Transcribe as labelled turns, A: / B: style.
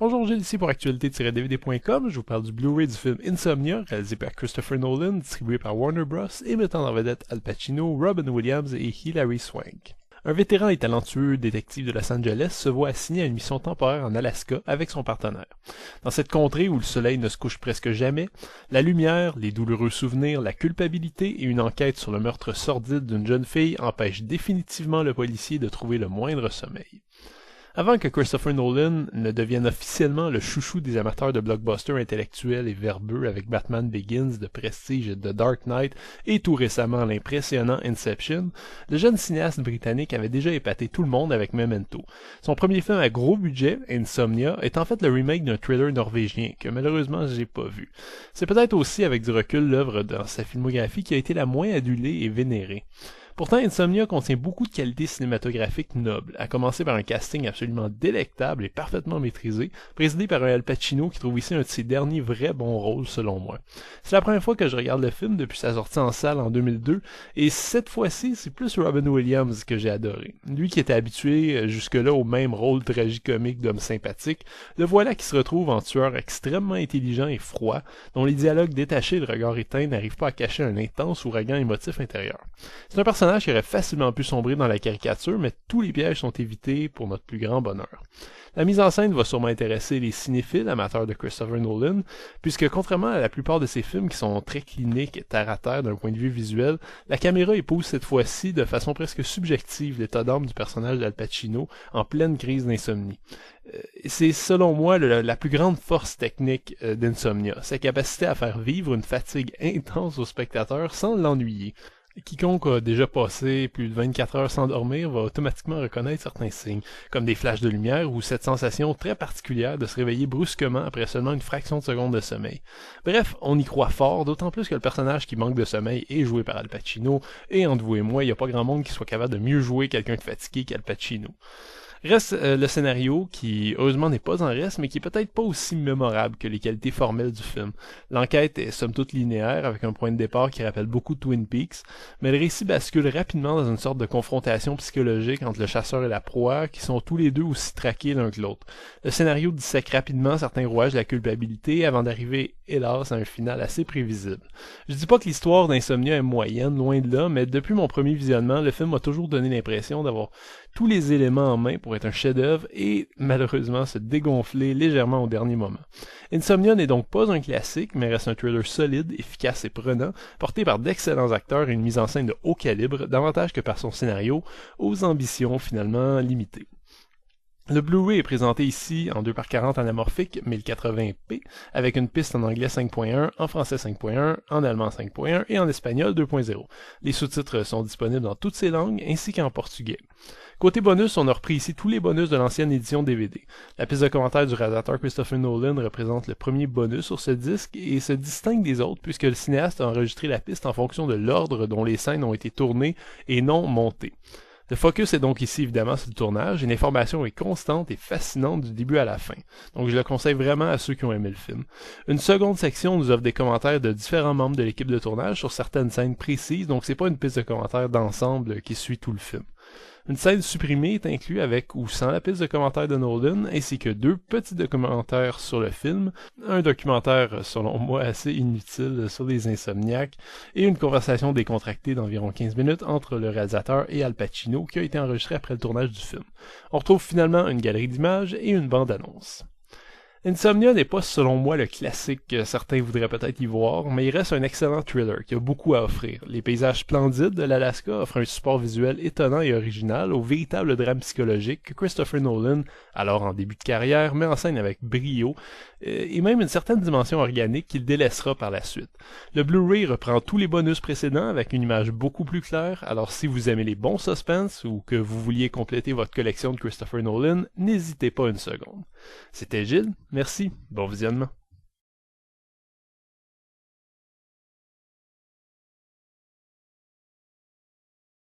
A: Bonjour, Gilles ici pour actualité-dvd.com. Je vous parle du Blu-ray du film Insomnia, réalisé par Christopher Nolan, distribué par Warner Bros. Et mettant en vedette Al Pacino, Robin Williams et Hilary Swank. Un vétéran et talentueux détective de Los Angeles se voit assigné à une mission temporaire en Alaska avec son partenaire. Dans cette contrée où le soleil ne se couche presque jamais, la lumière, les douloureux souvenirs, la culpabilité et une enquête sur le meurtre sordide d'une jeune fille empêchent définitivement le policier de trouver le moindre sommeil. Avant que Christopher Nolan ne devienne officiellement le chouchou des amateurs de blockbusters intellectuels et verbeux avec Batman Begins, de Prestige et The Dark Knight et tout récemment l'impressionnant Inception, le jeune cinéaste britannique avait déjà épaté tout le monde avec Memento. Son premier film à gros budget, Insomnia, est en fait le remake d'un thriller norvégien que malheureusement j'ai pas vu. C'est peut-être aussi avec du recul l'œuvre dans sa filmographie qui a été la moins adulée et vénérée. Pourtant, Insomnia contient beaucoup de qualités cinématographiques nobles, à commencer par un casting absolument délectable et parfaitement maîtrisé, présidé par un Al Pacino qui trouve ici un de ses derniers vrais bons rôles selon moi. C'est la première fois que je regarde le film depuis sa sortie en salle en 2002, et cette fois-ci, c'est plus Robin Williams que j'ai adoré. Lui qui était habitué jusque-là au même rôle tragicomique d'homme sympathique, le voilà qui se retrouve en tueur extrêmement intelligent et froid, dont les dialogues détachés et le regard éteint n'arrivent pas à cacher un intense ouragan émotif intérieur. C'est un personnage qui aurait facilement pu sombrer dans la caricature, mais tous les pièges sont évités pour notre plus grand bonheur. La mise en scène va sûrement intéresser les cinéphiles amateurs de Christopher Nolan, puisque contrairement à la plupart de ses films qui sont très cliniques et terre à terre d'un point de vue visuel, la caméra épouse cette fois-ci de façon presque subjective l'état d'âme du personnage d'Al Pacino en pleine crise d'insomnie. C'est selon moi la plus grande force technique d'Insomnia, sa capacité à faire vivre une fatigue intense au spectateur sans l'ennuyer. Quiconque a déjà passé plus de 24 heures sans dormir va automatiquement reconnaître certains signes, comme des flashs de lumière ou cette sensation très particulière de se réveiller brusquement après seulement une fraction de seconde de sommeil. Bref, on y croit fort, d'autant plus que le personnage qui manque de sommeil est joué par Al Pacino, et entre vous et moi, il n'y a pas grand monde qui soit capable de mieux jouer quelqu'un de fatigué qu'Al Pacino. Reste le scénario qui, heureusement, n'est pas en reste, mais qui est peut-être pas aussi mémorable que les qualités formelles du film. L'enquête est somme toute linéaire, avec un point de départ qui rappelle beaucoup Twin Peaks, mais le récit bascule rapidement dans une sorte de confrontation psychologique entre le chasseur et la proie, qui sont tous les deux aussi traqués l'un que l'autre. Le scénario dissèque rapidement certains rouages de la culpabilité avant d'arriver, hélas, à un final assez prévisible. Je dis pas que l'histoire d'Insomnia est moyenne, loin de là, mais depuis mon premier visionnement, le film m'a toujours donné l'impression d'avoir tous les éléments en main pour être un chef-d'œuvre et, malheureusement, se dégonfler légèrement au dernier moment. Insomnia n'est donc pas un classique, mais reste un thriller solide, efficace et prenant, porté par d'excellents acteurs et une mise en scène de haut calibre, davantage que par son scénario, aux ambitions finalement limitées. Le Blu-ray est présenté ici en 2x40 anamorphique 1080p avec une piste en anglais 5.1, en français 5.1, en allemand 5.1 et en espagnol 2.0. Les sous-titres sont disponibles dans toutes ces langues ainsi qu'en portugais. Côté bonus, on a repris ici tous les bonus de l'ancienne édition DVD. La piste de commentaire du réalisateur Christopher Nolan représente le premier bonus sur ce disque et se distingue des autres puisque le cinéaste a enregistré la piste en fonction de l'ordre dont les scènes ont été tournées et non montées. Le focus est donc ici évidemment sur le tournage et l'information est constante et fascinante du début à la fin. Donc je le conseille vraiment à ceux qui ont aimé le film. Une seconde section nous offre des commentaires de différents membres de l'équipe de tournage sur certaines scènes précises, donc c'est pas une piste de commentaires d'ensemble qui suit tout le film. Une scène supprimée est inclue avec ou sans la piste de commentaires de Nolan, ainsi que 2 petits documentaires sur le film, un documentaire selon moi assez inutile sur les insomniaques, et une conversation décontractée d'environ 15 minutes entre le réalisateur et Al Pacino qui a été enregistrée après le tournage du film. On retrouve finalement une galerie d'images et une bande-annonce. Insomnia n'est pas selon moi le classique que certains voudraient peut-être y voir, mais il reste un excellent thriller qui a beaucoup à offrir. Les paysages splendides de l'Alaska offrent un support visuel étonnant et original au véritable drame psychologique que Christopher Nolan, alors en début de carrière, met en scène avec brio, et même une certaine dimension organique qu'il délaissera par la suite. Le Blu-ray reprend tous les bonus précédents avec une image beaucoup plus claire, alors si vous aimez les bons suspens ou que vous vouliez compléter votre collection de Christopher Nolan, n'hésitez pas une seconde. C'était Gilles, merci, bon visionnement.